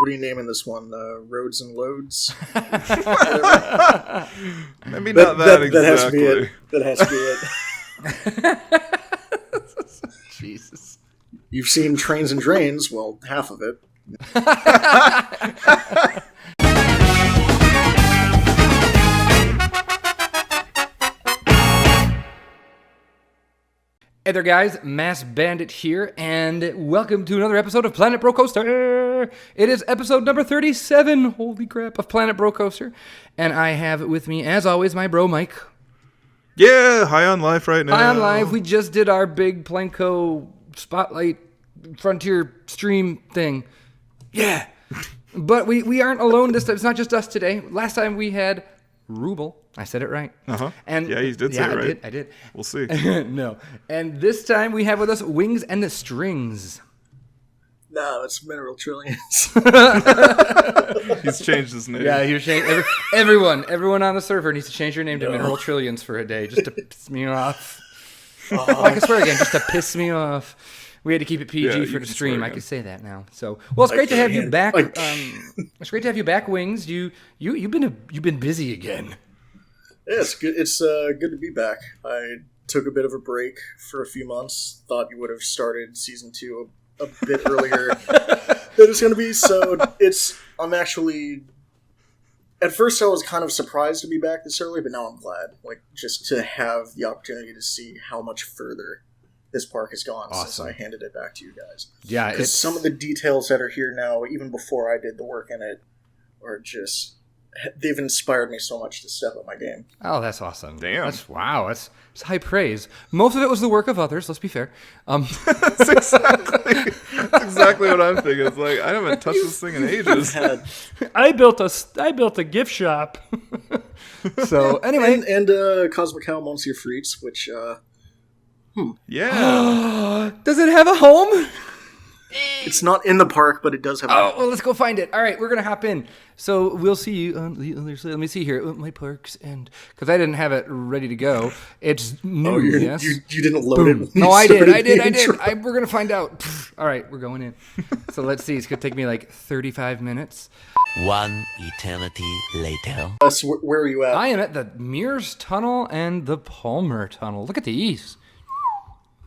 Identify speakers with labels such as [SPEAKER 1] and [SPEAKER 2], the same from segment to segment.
[SPEAKER 1] What are you naming this one? Roads and Loads?
[SPEAKER 2] Maybe not that exactly.
[SPEAKER 1] That has to be it. That has to be it.
[SPEAKER 3] Jesus.
[SPEAKER 1] You've seen Trains and Drains. Well, half of it.
[SPEAKER 3] Hey there, guys. Masked Bandit here, and welcome to another episode of Planet Brocoaster. It is episode number 37, holy crap, of Planet Brocoaster. And I have with me, as always, my bro, Mike.
[SPEAKER 2] Yeah, high on life right now.
[SPEAKER 3] High on life. We just did our big Planko Spotlight Frontier stream thing. Yeah. But we aren't alone this time. It's not just us today. Last time we had Ruble. I said it right.
[SPEAKER 2] Uh-huh.
[SPEAKER 3] And
[SPEAKER 2] yeah, you did say it right.
[SPEAKER 3] I did.
[SPEAKER 2] We'll see.
[SPEAKER 3] No. And this time we have with us Wings and the Strings.
[SPEAKER 1] No, it's Mineral Trillions.
[SPEAKER 2] He's changed his name.
[SPEAKER 3] Yeah, he's changed. Everyone on the server needs to change your name to Mineral Trillions for a day, just to piss me off. I can swear again, just to piss me off. We had to keep it PG for the stream. I could say that now. So, well, it's great to have you back. It's great to have you back, Wings. You've been busy again.
[SPEAKER 1] Yeah, it's good. It's good to be back. I took a bit of a break for a few months. Thought you would have started season 2 a bit earlier than it's going to be. So I'm actually. At first, I was kind of surprised to be back this early, but now I'm glad. Like, just to have the opportunity to see how much further this park has gone since I handed it back to you guys.
[SPEAKER 3] Yeah,
[SPEAKER 1] because some of the details that are here now, even before I did the work in it, are just. They've inspired me so much to step up my game.
[SPEAKER 3] Oh, that's awesome.
[SPEAKER 2] Damn.
[SPEAKER 3] That's high praise. Most of it was the work of others, let's be fair.
[SPEAKER 2] That's exactly what I'm thinking. It's like, I haven't touched this thing in ages.
[SPEAKER 4] I built a gift shop.
[SPEAKER 3] So, anyway.
[SPEAKER 1] And Cosmic Cow Monsieur Frites, which,
[SPEAKER 2] Yeah.
[SPEAKER 3] Does it have a home?
[SPEAKER 1] It's not in the park, but it does have
[SPEAKER 3] well, let's go find it. All right, we're going to hop in. So we'll see you on the other side. Let me see here. My parks, and because I didn't have it ready to go. It's new, yes?
[SPEAKER 1] You didn't load it?
[SPEAKER 3] No, I did. We're going to find out. All right, we're going in. So let's see. It's going to take me like 35 minutes.
[SPEAKER 5] One eternity later.
[SPEAKER 1] So where are you at?
[SPEAKER 3] I am at the Mears Tunnel and the Palmer Tunnel. Look at these.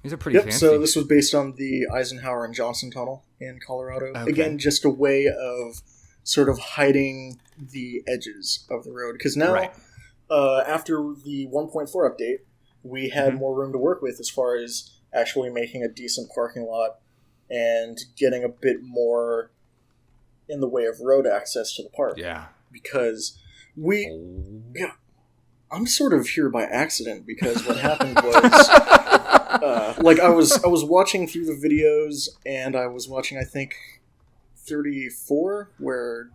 [SPEAKER 3] These are pretty fancy.
[SPEAKER 1] So this was based on the Eisenhower and Johnson Tunnel in Colorado. Okay. Again, just a way of sort of hiding the edges of the road. Because now, after the 1.4 update, we had more room to work with as far as actually making a decent parking lot and getting a bit more in the way of road access to the park.
[SPEAKER 3] Yeah.
[SPEAKER 1] Because I'm sort of here by accident, because what happened was... I was watching through the videos, and I was watching, I think, 34, it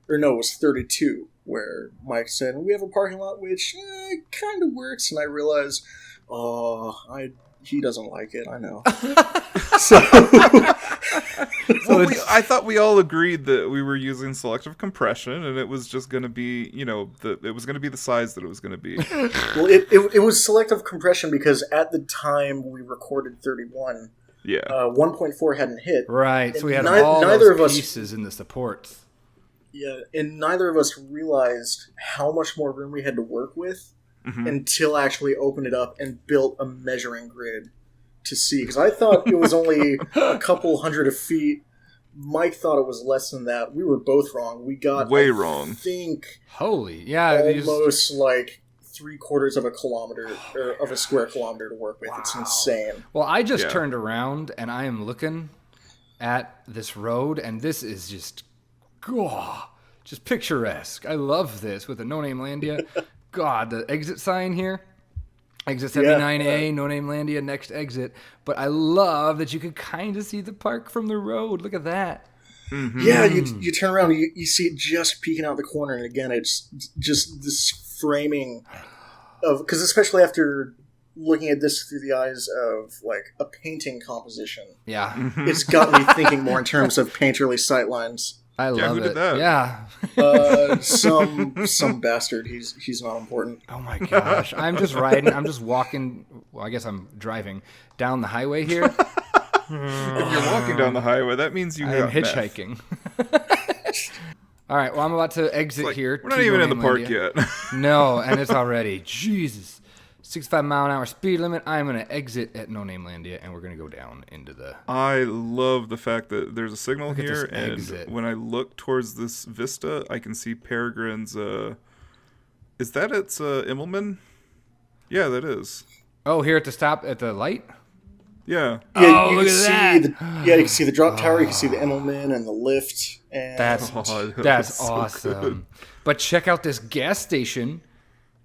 [SPEAKER 1] was 32, where Mike said, we have a parking lot, which kind of works, and I realized, he doesn't like it, I know.
[SPEAKER 2] I thought we all agreed that we were using selective compression, and it was just going to be, it was going to be the size that it was going to be.
[SPEAKER 1] Well, it was selective compression because at the time we recorded 31, 1.4 hadn't hit.
[SPEAKER 3] Right, so we had all those pieces in the supports.
[SPEAKER 1] Yeah, and neither of us realized how much more room we had to work with until I actually opened it up and built a measuring grid to see. Because I thought it was only a couple hundred of feet. Mike thought it was less than that. We were both wrong. We got
[SPEAKER 2] way wrong.
[SPEAKER 1] I think
[SPEAKER 3] almost
[SPEAKER 1] like 3/4 of a kilometer or of a square kilometer to work with. Wow. It's insane.
[SPEAKER 3] Well, I just turned around and I am looking at this road, and this is just picturesque. I love this with the No Name Landia. God, the exit sign here. Exit 79A, No Name Landia, next exit. But I love that you can kind of see the park from the road. Look at that.
[SPEAKER 1] Mm-hmm. Yeah, you turn around and you see it just peeking out the corner. And again, it's just this framing of... Because especially after looking at this through the eyes of, like, a painting composition.
[SPEAKER 3] Yeah.
[SPEAKER 1] It's got me thinking more in terms of painterly sightlines.
[SPEAKER 3] I love
[SPEAKER 2] who did
[SPEAKER 3] it.
[SPEAKER 2] That?
[SPEAKER 3] Yeah.
[SPEAKER 1] Some bastard. He's not important.
[SPEAKER 3] Oh my gosh. I'm just walking. Well, I guess I'm driving down the highway here.
[SPEAKER 2] If you're walking down the highway, that means you
[SPEAKER 3] I'm
[SPEAKER 2] got
[SPEAKER 3] hitchhiking. All right, well, I'm about to exit
[SPEAKER 2] Like,
[SPEAKER 3] here.
[SPEAKER 2] we're not
[SPEAKER 3] to
[SPEAKER 2] even
[SPEAKER 3] No
[SPEAKER 2] in the
[SPEAKER 3] Name
[SPEAKER 2] park
[SPEAKER 3] Landia.
[SPEAKER 2] yet.
[SPEAKER 3] No, and it's already. Jesus. 65-mile-an-hour speed limit. I'm going to exit at No Name Landia, and we're going to go down into the...
[SPEAKER 2] I love the fact that there's a signal
[SPEAKER 3] Look at
[SPEAKER 2] here,
[SPEAKER 3] this
[SPEAKER 2] and
[SPEAKER 3] exit.
[SPEAKER 2] when I look towards this vista, I can see Peregrine's. Is that its Immelman? Yeah, that is.
[SPEAKER 3] Oh, here at the stop at the light?
[SPEAKER 2] Yeah.
[SPEAKER 1] Yeah,
[SPEAKER 3] Oh,
[SPEAKER 1] you
[SPEAKER 3] look
[SPEAKER 1] can
[SPEAKER 3] at
[SPEAKER 1] see
[SPEAKER 3] that.
[SPEAKER 1] you can see the drop tower, you can see the Immelman and the lift. And
[SPEAKER 3] That's
[SPEAKER 2] That's so
[SPEAKER 3] awesome.
[SPEAKER 2] good.
[SPEAKER 3] But check out this gas station.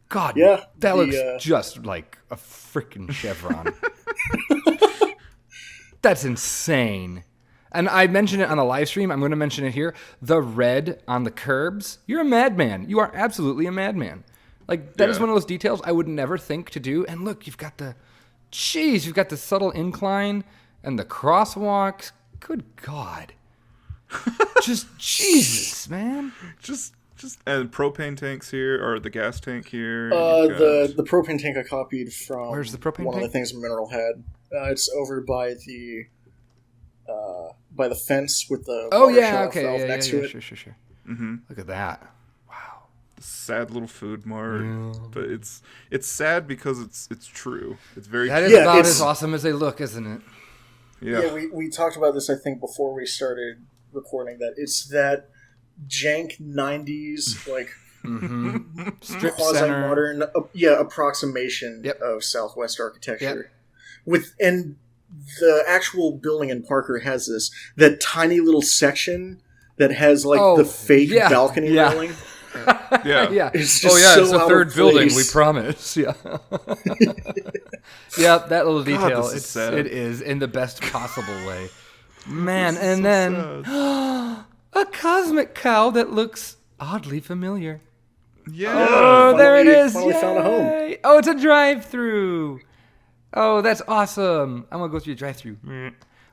[SPEAKER 3] God,
[SPEAKER 1] Yeah,
[SPEAKER 3] that
[SPEAKER 1] the,
[SPEAKER 3] looks just like a freaking Chevron. That's insane. And I mentioned it on the live stream. I'm going to mention it here. The red on the curbs. You're a madman. You are absolutely a madman. Like, that is
[SPEAKER 2] Yeah.
[SPEAKER 3] one of those details I would never think to do. And look, you've got the subtle incline and the crosswalks. Good God. Just Jesus, man.
[SPEAKER 2] Just and propane tanks here, or the gas tank here.
[SPEAKER 1] The propane tank I copied from
[SPEAKER 3] Where's the propane
[SPEAKER 1] one
[SPEAKER 3] tank?
[SPEAKER 1] of the things Mineral had. It's over by the fence with the
[SPEAKER 3] Oh,
[SPEAKER 1] water
[SPEAKER 3] yeah,
[SPEAKER 1] shut-off
[SPEAKER 3] okay.
[SPEAKER 1] valve
[SPEAKER 3] Yeah,
[SPEAKER 1] next to it.
[SPEAKER 3] Sure.
[SPEAKER 2] Mm-hmm.
[SPEAKER 3] Look at that. Wow.
[SPEAKER 2] Sad little food mart, but it's sad because it's true. It's very
[SPEAKER 3] That is
[SPEAKER 2] true.
[SPEAKER 1] Yeah,
[SPEAKER 3] about
[SPEAKER 1] it's-
[SPEAKER 3] as awesome as they look, isn't it?
[SPEAKER 2] Yeah.
[SPEAKER 1] we talked about this, I think, before we started recording, that it's that jank 90s, like,
[SPEAKER 3] Strip center.
[SPEAKER 1] quasi-modern approximation
[SPEAKER 3] Yep.
[SPEAKER 1] of Southwest architecture. And the actual building in Parker has that tiny little section that has, like,
[SPEAKER 3] Oh,
[SPEAKER 1] the fake
[SPEAKER 3] yeah,
[SPEAKER 1] balcony
[SPEAKER 3] yeah.
[SPEAKER 1] railing.
[SPEAKER 2] Yeah.
[SPEAKER 3] Yeah.
[SPEAKER 1] It's just
[SPEAKER 3] it's
[SPEAKER 1] so
[SPEAKER 3] the
[SPEAKER 1] out
[SPEAKER 3] third
[SPEAKER 1] of
[SPEAKER 3] building, we
[SPEAKER 1] place.
[SPEAKER 3] promise. Yeah. Yeah, that little detail.
[SPEAKER 2] this is sad.
[SPEAKER 3] It is in the best possible way. Man, and then a cosmic cow that looks oddly familiar.
[SPEAKER 2] Yeah.
[SPEAKER 3] Oh, there it is.
[SPEAKER 1] Finally found a home.
[SPEAKER 3] Yay. Oh, it's a drive-through. Oh, that's awesome. I'm going to go through the drive-through.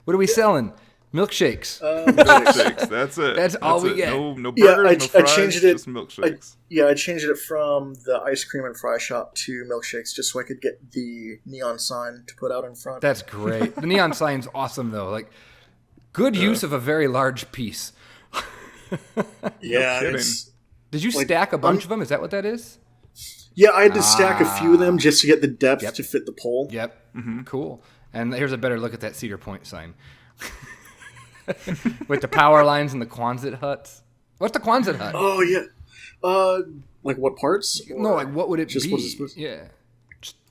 [SPEAKER 3] What are we selling? Milkshakes.
[SPEAKER 2] Milkshakes. That's it.
[SPEAKER 3] That's all we
[SPEAKER 2] it.
[SPEAKER 3] get.
[SPEAKER 2] No
[SPEAKER 1] Yeah,
[SPEAKER 2] burgers,
[SPEAKER 1] I
[SPEAKER 2] no fries,
[SPEAKER 1] changed it.
[SPEAKER 2] just milkshakes.
[SPEAKER 1] I changed it from the ice cream and fry shop to milkshakes just so I could get the neon sign to put out in front.
[SPEAKER 3] That's great. The neon sign's awesome, though. Like, good use of a very large piece.
[SPEAKER 1] yeah,
[SPEAKER 2] kidding.
[SPEAKER 1] it's...
[SPEAKER 3] Did you
[SPEAKER 1] Like,
[SPEAKER 3] stack a bunch of them? Is that what that is?
[SPEAKER 1] Yeah, I had to stack a few of them just to get the depth
[SPEAKER 3] Yep.
[SPEAKER 1] to fit the pole.
[SPEAKER 3] Yep. Cool. And here's a better look at that Cedar Point sign. With the power lines and the Quonset huts. What's the Quonset hut?
[SPEAKER 1] Oh, yeah. Like what parts?
[SPEAKER 3] No, like what would it
[SPEAKER 1] just
[SPEAKER 3] be?
[SPEAKER 1] what's it supposed-
[SPEAKER 3] Yeah.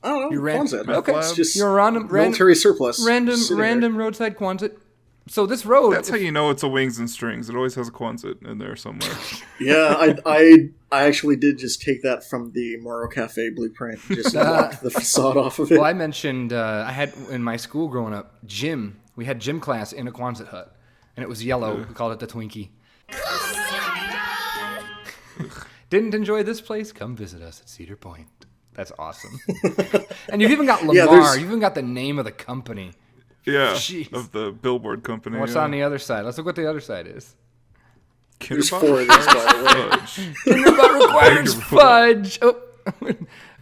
[SPEAKER 1] I don't know.
[SPEAKER 3] You ran-
[SPEAKER 1] Quonset.
[SPEAKER 3] Okay.
[SPEAKER 1] It's just
[SPEAKER 3] You're a random
[SPEAKER 1] military surplus.
[SPEAKER 3] random
[SPEAKER 1] sitting there.
[SPEAKER 3] random roadside Quonset. So this road.
[SPEAKER 2] That's how you know it's a wings and strings. It always has a Quonset in there somewhere.
[SPEAKER 1] Yeah, I actually did just take that from the Morrow Cafe blueprint. Just knocked the facade off of it.
[SPEAKER 3] Well, I mentioned I had in my school growing up gym. We had gym class in a Quonset hut, and it was yellow. We called it the Twinkie. Didn't enjoy this place? Come visit us at Cedar Point. That's awesome. And you've even got Lamar.
[SPEAKER 1] there's-
[SPEAKER 3] You've even got the name of the company.
[SPEAKER 2] Yeah,
[SPEAKER 3] Jeez.
[SPEAKER 2] of the billboard company.
[SPEAKER 3] What's
[SPEAKER 2] yeah.
[SPEAKER 3] on the other side? Let's look what the other side is.
[SPEAKER 1] There's
[SPEAKER 2] Kinderbach?
[SPEAKER 1] four of these, by the way.
[SPEAKER 2] Fudge.
[SPEAKER 3] Kinderbot requires fudge. Oh.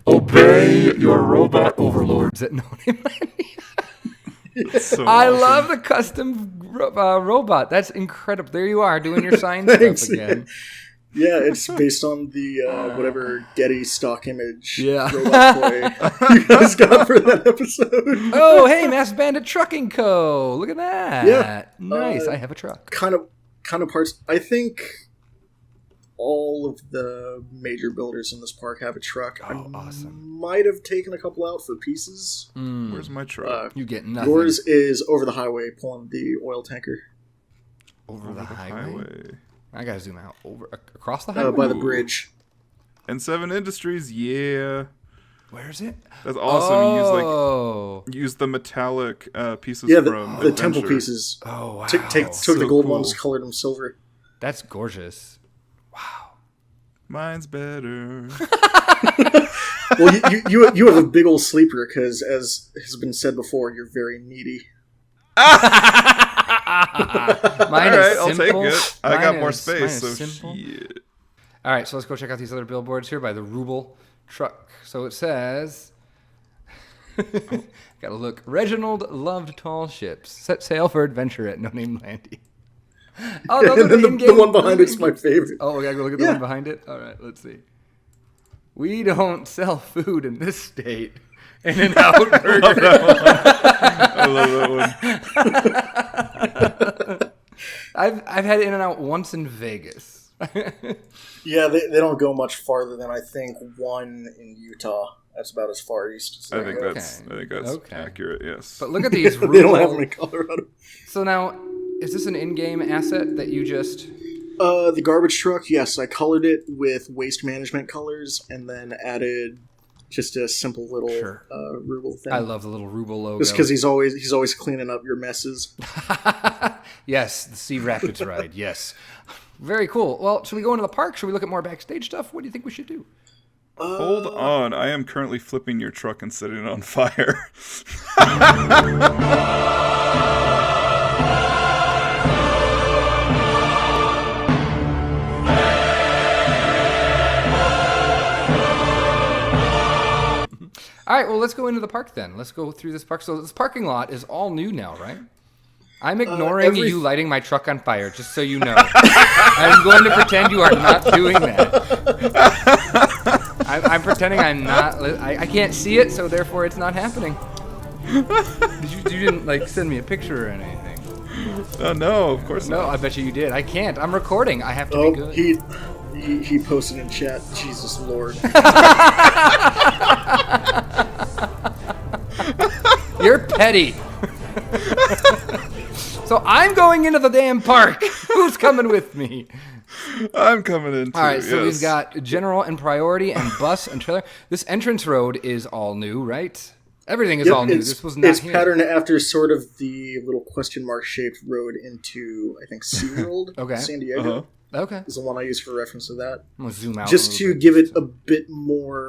[SPEAKER 3] Obey your robot overlords at No Name Landia.
[SPEAKER 2] So
[SPEAKER 3] I
[SPEAKER 2] awesome.
[SPEAKER 3] love the custom robot. That's incredible. There you are doing your sign
[SPEAKER 1] Thanks.
[SPEAKER 3] stuff again.
[SPEAKER 1] Yeah, it's based on the whatever Getty stock image
[SPEAKER 3] Yeah.
[SPEAKER 1] robot toy you guys got for that episode.
[SPEAKER 3] Oh, hey, Mass Bandit Trucking Co. Look at that.
[SPEAKER 1] Yeah.
[SPEAKER 3] Nice. I have a truck.
[SPEAKER 1] kind of parts. I think all of the major builders in this park have a truck.
[SPEAKER 3] Oh, awesome.
[SPEAKER 1] Might have taken a couple out for pieces.
[SPEAKER 2] Where's my truck?
[SPEAKER 3] You get nothing.
[SPEAKER 1] Yours is over the highway pulling the oil tanker
[SPEAKER 3] over the highway. I gotta zoom out over across the
[SPEAKER 1] by
[SPEAKER 3] highway.
[SPEAKER 1] the bridge.
[SPEAKER 2] And 7 Industries, yeah.
[SPEAKER 3] Where is it?
[SPEAKER 2] That's awesome.
[SPEAKER 3] Oh.
[SPEAKER 2] Use the metallic pieces
[SPEAKER 1] Yeah,
[SPEAKER 2] from
[SPEAKER 1] the temple
[SPEAKER 2] Adventure.
[SPEAKER 1] pieces.
[SPEAKER 3] Oh wow.
[SPEAKER 1] Took the
[SPEAKER 2] So
[SPEAKER 1] gold
[SPEAKER 2] cool.
[SPEAKER 1] ones, colored them silver.
[SPEAKER 3] That's gorgeous. Wow.
[SPEAKER 2] Mine's better.
[SPEAKER 1] Well, you have a big old sleeper because, as has been said before, you're very needy.
[SPEAKER 3] Mine
[SPEAKER 2] All
[SPEAKER 3] is
[SPEAKER 2] right, I'll take
[SPEAKER 3] simple.
[SPEAKER 2] it. I
[SPEAKER 3] Mine
[SPEAKER 2] got more
[SPEAKER 3] is- mine
[SPEAKER 2] space,
[SPEAKER 3] is
[SPEAKER 2] so
[SPEAKER 3] simple.
[SPEAKER 2] shit.
[SPEAKER 3] All right, so let's go check out these other billboards here by the Ruble truck. So it says, gotta look. Reginald loved tall ships. Set sail for adventure at No Name Landia. Oh, those
[SPEAKER 1] And
[SPEAKER 3] are
[SPEAKER 1] then
[SPEAKER 3] the
[SPEAKER 1] the
[SPEAKER 3] in-game.
[SPEAKER 1] one behind it's my favorite.
[SPEAKER 3] Oh, we gotta go look at the one behind it. All right, let's see. We don't sell food in this state. In-N-Out Burger.
[SPEAKER 2] I love that one.
[SPEAKER 3] I've had In-N-Out once in Vegas.
[SPEAKER 1] Yeah, they don't go much farther than I think one in Utah. That's about as far east as
[SPEAKER 2] I
[SPEAKER 1] they
[SPEAKER 2] think
[SPEAKER 1] go.
[SPEAKER 2] that's
[SPEAKER 3] Okay.
[SPEAKER 2] accurate. Yes.
[SPEAKER 3] But look at these.
[SPEAKER 1] They don't have them in Colorado.
[SPEAKER 3] So now, is this an in-game asset that you just?
[SPEAKER 1] The garbage truck, yes, I colored it with waste management colors and then added just a simple little ruble thing.
[SPEAKER 3] I love the little ruble logo.
[SPEAKER 1] Just because he's always cleaning up your messes.
[SPEAKER 3] Yes, the Sea Rapids ride. Yes, very cool. Well, should we go into the park? Should we look at more backstage stuff? What do you think we should do?
[SPEAKER 2] Hold on, I am currently flipping your truck and setting it on fire.
[SPEAKER 3] All right, well, let's go into the park then. Let's go through this park. So this parking lot is all new now, right? I'm ignoring you lighting my truck on fire, just so you know. I'm going to pretend you are not doing that. I'm pretending I'm not. I can't see it, so therefore it's not happening. You didn't like send me a picture or anything.
[SPEAKER 2] No, of course
[SPEAKER 3] No,
[SPEAKER 2] not.
[SPEAKER 3] I bet you did. I can't. I'm recording. I have to be good.
[SPEAKER 1] He posted in chat, Jesus Lord.
[SPEAKER 3] You're petty. So I'm going into the damn park. Who's coming with me?
[SPEAKER 2] I'm coming in too.
[SPEAKER 3] All right, so
[SPEAKER 2] yes.
[SPEAKER 3] we've got general and priority and bus and trailer. This entrance road is all new, right? Everything is all new. This was not
[SPEAKER 1] It's
[SPEAKER 3] here.
[SPEAKER 1] patterned after sort of the little question mark shaped road into, I think, SeaWorld,
[SPEAKER 3] Okay.
[SPEAKER 1] San Diego.
[SPEAKER 3] Okay.
[SPEAKER 1] Is the one I use for reference to that.
[SPEAKER 3] I'm going to zoom out.
[SPEAKER 1] Just
[SPEAKER 3] a
[SPEAKER 1] to
[SPEAKER 3] little bit.
[SPEAKER 1] give it a bit more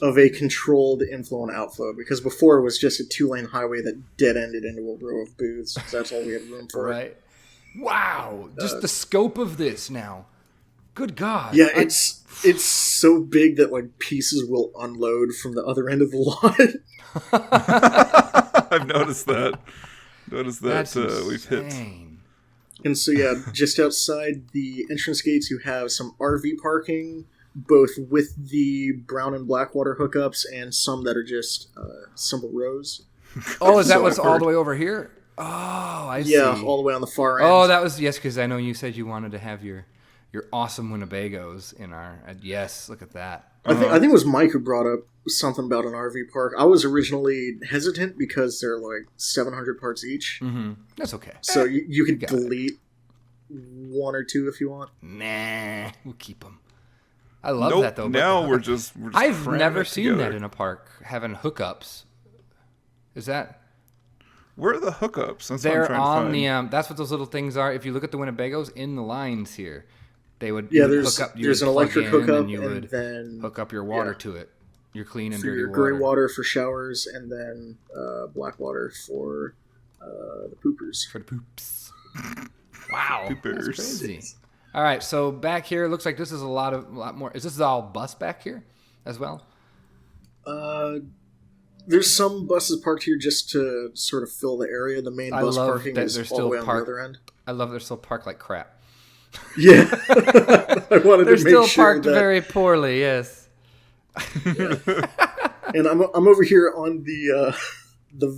[SPEAKER 1] of a controlled inflow and outflow, because before it was just a 2-lane highway that dead-ended into a row of booths, because that's all we had room for.
[SPEAKER 3] Right. Wow. Just the scope of this now. Good God.
[SPEAKER 1] Yeah, it's so big that like pieces will unload from the other end of the lot.
[SPEAKER 2] I've noticed that.
[SPEAKER 3] That's
[SPEAKER 2] We've hit.
[SPEAKER 3] insane.
[SPEAKER 1] And so yeah, just outside the entrance gates you have some RV parking, both with the brown and black water hookups and some that are just simple rows.
[SPEAKER 3] Oh, is that
[SPEAKER 1] So
[SPEAKER 3] what's
[SPEAKER 1] I've
[SPEAKER 3] all
[SPEAKER 1] heard.
[SPEAKER 3] the way over here? Oh, I see.
[SPEAKER 1] Yeah, all the way on the far end.
[SPEAKER 3] Oh, that was, yes, because I know you said you wanted to have your awesome Winnebagos in our, yes, look at that.
[SPEAKER 1] I think it was Mike who brought up something about an RV park. I was originally hesitant because they're like 700 parts each.
[SPEAKER 3] Mm-hmm. That's okay.
[SPEAKER 1] So you could
[SPEAKER 3] got it.
[SPEAKER 1] delete one or two if you want.
[SPEAKER 3] Nah, we'll keep them. I love
[SPEAKER 2] Nope,
[SPEAKER 3] that though. but-
[SPEAKER 2] now we're just
[SPEAKER 3] I've
[SPEAKER 2] cramming
[SPEAKER 3] never
[SPEAKER 2] it
[SPEAKER 3] seen
[SPEAKER 2] together.
[SPEAKER 3] that in a park, having hookups. Is that?
[SPEAKER 2] Where are the hookups? That's what I'm
[SPEAKER 3] They're
[SPEAKER 2] trying
[SPEAKER 3] on
[SPEAKER 2] to
[SPEAKER 3] the,
[SPEAKER 2] find.
[SPEAKER 3] that's what those little things are. If you look at the Winnebagos, in the lines here, they would,
[SPEAKER 1] Yeah,
[SPEAKER 3] you would
[SPEAKER 1] there's
[SPEAKER 3] hook up, you
[SPEAKER 1] there's
[SPEAKER 3] would
[SPEAKER 1] an
[SPEAKER 3] plug
[SPEAKER 1] electric
[SPEAKER 3] in,
[SPEAKER 1] hookup,
[SPEAKER 3] and you
[SPEAKER 1] and
[SPEAKER 3] would
[SPEAKER 1] then
[SPEAKER 3] hook up your water
[SPEAKER 1] yeah,
[SPEAKER 3] to it. Your clean and
[SPEAKER 1] for
[SPEAKER 3] dirty
[SPEAKER 1] your
[SPEAKER 3] water.
[SPEAKER 1] gray water for showers, and then black water for the poopers.
[SPEAKER 3] For the poops. Wow.
[SPEAKER 2] Poopers.
[SPEAKER 3] That's crazy. All right, so back here, looks like this is a lot more. Is this all bus back here as well?
[SPEAKER 1] There's some buses parked here just to sort of fill the area. The main
[SPEAKER 3] I
[SPEAKER 1] bus
[SPEAKER 3] love
[SPEAKER 1] parking
[SPEAKER 3] that
[SPEAKER 1] is
[SPEAKER 3] they're
[SPEAKER 1] all the
[SPEAKER 3] still
[SPEAKER 1] way on
[SPEAKER 3] parked.
[SPEAKER 1] the other end.
[SPEAKER 3] I love they're still parked like crap.
[SPEAKER 1] Yeah, I wanted
[SPEAKER 3] They're
[SPEAKER 1] to
[SPEAKER 3] still
[SPEAKER 1] make sure
[SPEAKER 3] parked
[SPEAKER 1] that.
[SPEAKER 3] very poorly, yes.
[SPEAKER 1] And I'm over here on the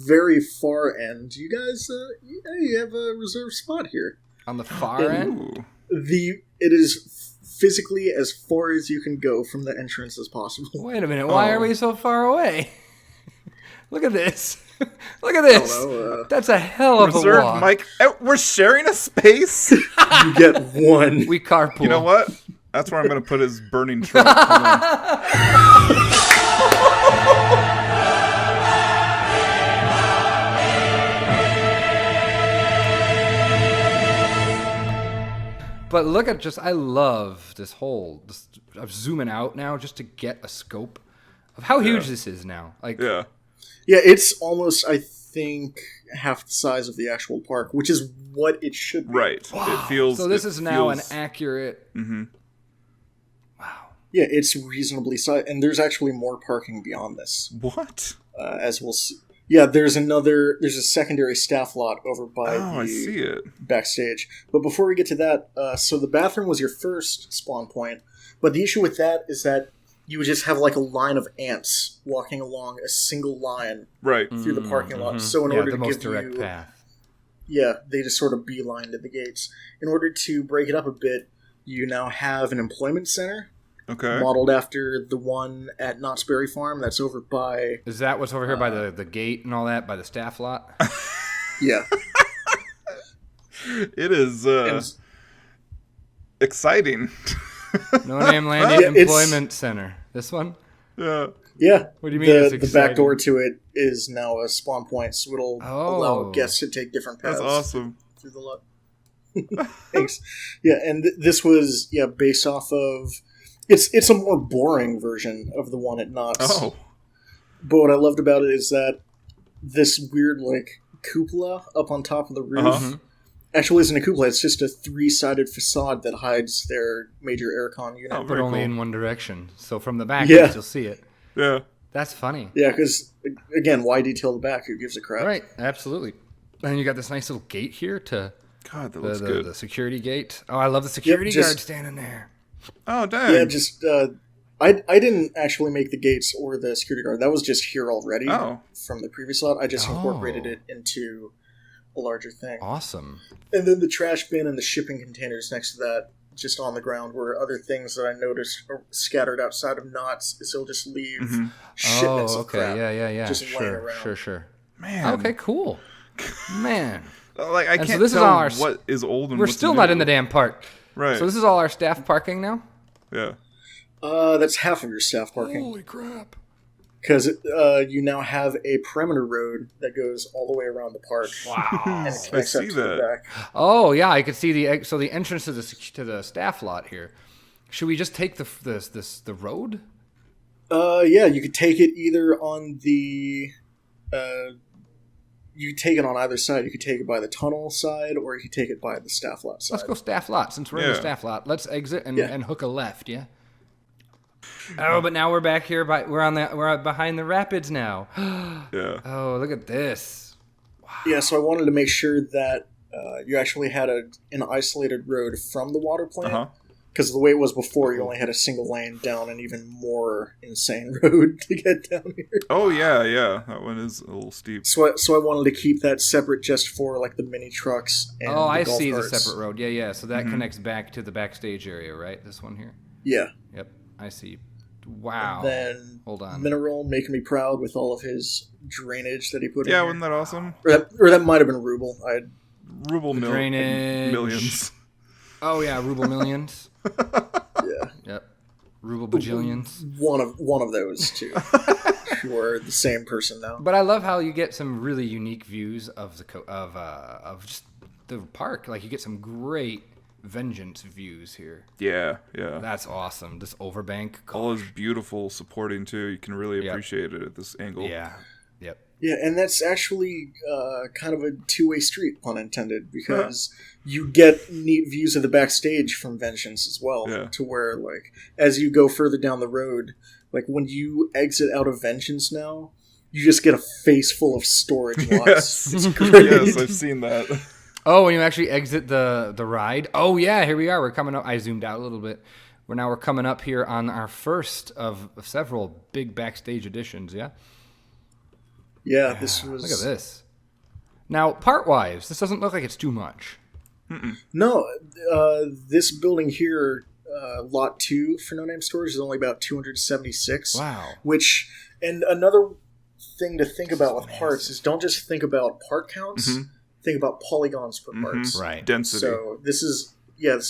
[SPEAKER 1] very far end. You guys, you have a reserved spot here.
[SPEAKER 3] On the far end?
[SPEAKER 2] Ooh.
[SPEAKER 1] It is physically as far as you can go from the entrance as possible.
[SPEAKER 3] Wait a minute, why
[SPEAKER 2] Oh.
[SPEAKER 3] are we so far away? Look at this. Look at this.
[SPEAKER 1] Hello,
[SPEAKER 3] That's a hell of a
[SPEAKER 2] Reserved
[SPEAKER 3] walk.
[SPEAKER 2] Mike. We're sharing a space.
[SPEAKER 1] you get one.
[SPEAKER 3] We carpool.
[SPEAKER 2] You know what? That's where I'm going to put his burning truck. Hold on.
[SPEAKER 3] But look at I love this whole, I'm zooming out now just to get a scope of how huge this is now. Like,
[SPEAKER 2] Yeah.
[SPEAKER 1] Yeah, it's almost, I think, half the size of the actual park, which is what it should be.
[SPEAKER 2] Right. It feels.
[SPEAKER 3] so this
[SPEAKER 2] it
[SPEAKER 3] is now
[SPEAKER 2] feels-
[SPEAKER 3] an accurate,
[SPEAKER 1] Yeah, it's reasonably sized, and there's actually more parking beyond this,
[SPEAKER 2] What?
[SPEAKER 1] as we'll see. Yeah, there's a secondary staff lot over by
[SPEAKER 2] I see it.
[SPEAKER 1] backstage. But before we get to that, so the bathroom was your first spawn point, but the issue with that is that you would just have like a line of ants walking along a single line
[SPEAKER 2] Right.
[SPEAKER 1] through the parking lot. So in
[SPEAKER 3] Yeah,
[SPEAKER 1] order
[SPEAKER 3] the
[SPEAKER 1] to
[SPEAKER 3] most
[SPEAKER 1] give
[SPEAKER 3] direct
[SPEAKER 1] you,
[SPEAKER 3] path.
[SPEAKER 1] yeah, they just sort of beelined at the gates. In order to break it up a bit, you now have an employment center
[SPEAKER 2] Okay.
[SPEAKER 1] modeled after the one at Knott's Berry Farm that's over by...
[SPEAKER 3] Is that what's over here by the gate and all that, by the staff lot?
[SPEAKER 1] Yeah.
[SPEAKER 2] It is exciting.
[SPEAKER 3] No Name Land
[SPEAKER 1] Yeah,
[SPEAKER 3] Employment Center. This one?
[SPEAKER 2] Yeah.
[SPEAKER 1] Yeah.
[SPEAKER 3] What do you mean it's
[SPEAKER 1] The
[SPEAKER 3] exciting?
[SPEAKER 1] back door to it is now a spawn point, so it'll allow guests to take different paths.
[SPEAKER 2] That's awesome.
[SPEAKER 1] Through the lot. Thanks. Yeah, and this was based off of... It's a more boring version of the one at Knott's.
[SPEAKER 2] Oh.
[SPEAKER 1] But what I loved about it is that this weird, like, cupola up on top of the roof actually isn't a cupola. It's just a 3-sided facade that hides their major aircon unit.
[SPEAKER 2] Oh,
[SPEAKER 3] But
[SPEAKER 2] very
[SPEAKER 3] only
[SPEAKER 2] cool.
[SPEAKER 3] in one direction. So from the back,
[SPEAKER 1] Yeah.
[SPEAKER 3] you'll see it.
[SPEAKER 2] Yeah.
[SPEAKER 3] That's funny.
[SPEAKER 1] Yeah, because, again, why detail the back? Who gives a crap?
[SPEAKER 3] Right, absolutely. And you got this nice little gate here to
[SPEAKER 2] God, that looks good.
[SPEAKER 3] the security gate. Oh, I love the security
[SPEAKER 1] just-
[SPEAKER 3] guard standing there.
[SPEAKER 2] Oh, dang.
[SPEAKER 1] Yeah, just... I didn't actually make the gates or the security guard. That was just here already from the previous lot. I just incorporated it into a larger thing.
[SPEAKER 3] Awesome.
[SPEAKER 1] And then the trash bin and the shipping containers next to that, just on the ground, were other things that I noticed are scattered outside of Knott's. Is they'll just leave shipments of crap just laying around.
[SPEAKER 3] Sure.
[SPEAKER 2] Man.
[SPEAKER 3] Okay, cool. Man.
[SPEAKER 2] Like, I
[SPEAKER 3] And so
[SPEAKER 2] can't
[SPEAKER 3] this is
[SPEAKER 2] tell
[SPEAKER 3] all our
[SPEAKER 2] what is old and
[SPEAKER 3] We're
[SPEAKER 2] what's
[SPEAKER 3] still
[SPEAKER 2] new.
[SPEAKER 3] not in the damn park.
[SPEAKER 2] Right.
[SPEAKER 3] So this is all our staff parking now?
[SPEAKER 2] Yeah.
[SPEAKER 1] That's half of your staff parking.
[SPEAKER 3] Holy crap.
[SPEAKER 1] Because you now have a perimeter road that goes all the way around the park.
[SPEAKER 3] Wow.
[SPEAKER 1] And it connects
[SPEAKER 2] I
[SPEAKER 1] up
[SPEAKER 2] see
[SPEAKER 1] to the
[SPEAKER 2] that.
[SPEAKER 1] back.
[SPEAKER 3] Oh, yeah, I could see the entrance to the staff lot here. Should we just take the road?
[SPEAKER 1] Yeah, you could take it either on the... you could take it on either side. You could take it by the tunnel side, or you could take it by the staff lot side.
[SPEAKER 3] Let's go staff lot. Since we're in the
[SPEAKER 2] Yeah.
[SPEAKER 3] staff lot, let's exit and,
[SPEAKER 1] Yeah.
[SPEAKER 3] and hook a left, yeah? Oh, but now we're back here. We're behind the rapids now.
[SPEAKER 2] Yeah.
[SPEAKER 3] Oh, look at this.
[SPEAKER 1] Yeah, so I wanted to make sure that you actually had an isolated road from the water plant. Because the way it was before, you only had a single lane down an even more insane road to get down here.
[SPEAKER 2] Oh, yeah. That one is a little steep.
[SPEAKER 1] So I wanted to keep that separate just for like the mini trucks and
[SPEAKER 3] Oh,
[SPEAKER 1] the
[SPEAKER 3] I
[SPEAKER 1] golf
[SPEAKER 3] see
[SPEAKER 1] carts.
[SPEAKER 3] the separate road. Yeah. So that connects back to the backstage area, right? This one here?
[SPEAKER 1] Yeah.
[SPEAKER 3] Yep, I see. Wow.
[SPEAKER 1] Then
[SPEAKER 3] Hold on.
[SPEAKER 1] Mineral making me proud with all of his drainage that he put in
[SPEAKER 2] Yeah,
[SPEAKER 1] here.
[SPEAKER 2] wasn't that awesome?
[SPEAKER 1] Or that might have been Ruble.
[SPEAKER 2] Ruble
[SPEAKER 3] drainage.
[SPEAKER 2] millions.
[SPEAKER 3] Oh, yeah, Ruble Millions.
[SPEAKER 1] Yeah.
[SPEAKER 3] Yep. Ruble Bajillions.
[SPEAKER 1] One of those two. Who are the same person now.
[SPEAKER 3] But I love how you get some really unique views of of just the park. Like, you get some great Vengeance views here.
[SPEAKER 2] Yeah.
[SPEAKER 3] That's awesome. This overbank.
[SPEAKER 2] All is beautiful supporting, too. You can really appreciate it at this angle.
[SPEAKER 3] Yeah. Yep.
[SPEAKER 1] Yeah, and that's actually kind of a two-way street, pun intended, because you get neat views of the backstage from Vengeance as well, to where, like, as you go further down the road, like, when you exit out of Vengeance now, you just get a face full of storage lots. It's great.
[SPEAKER 2] Yes, I've seen that.
[SPEAKER 3] Oh, when you actually exit the ride. Oh, yeah, here we are. We're coming up. I zoomed out a little bit. We're coming up here on our first of several big backstage editions, yeah?
[SPEAKER 1] Yeah, this was...
[SPEAKER 3] Look at this. Now, part-wise, this doesn't look like it's too much.
[SPEAKER 1] No, this building here, Lot 2 for No Name Storage, is only about 276.
[SPEAKER 3] Wow.
[SPEAKER 1] Which, and another thing to think about with parts is don't just think about part counts, think about polygons per parts.
[SPEAKER 3] Right.
[SPEAKER 2] Density.
[SPEAKER 1] So this is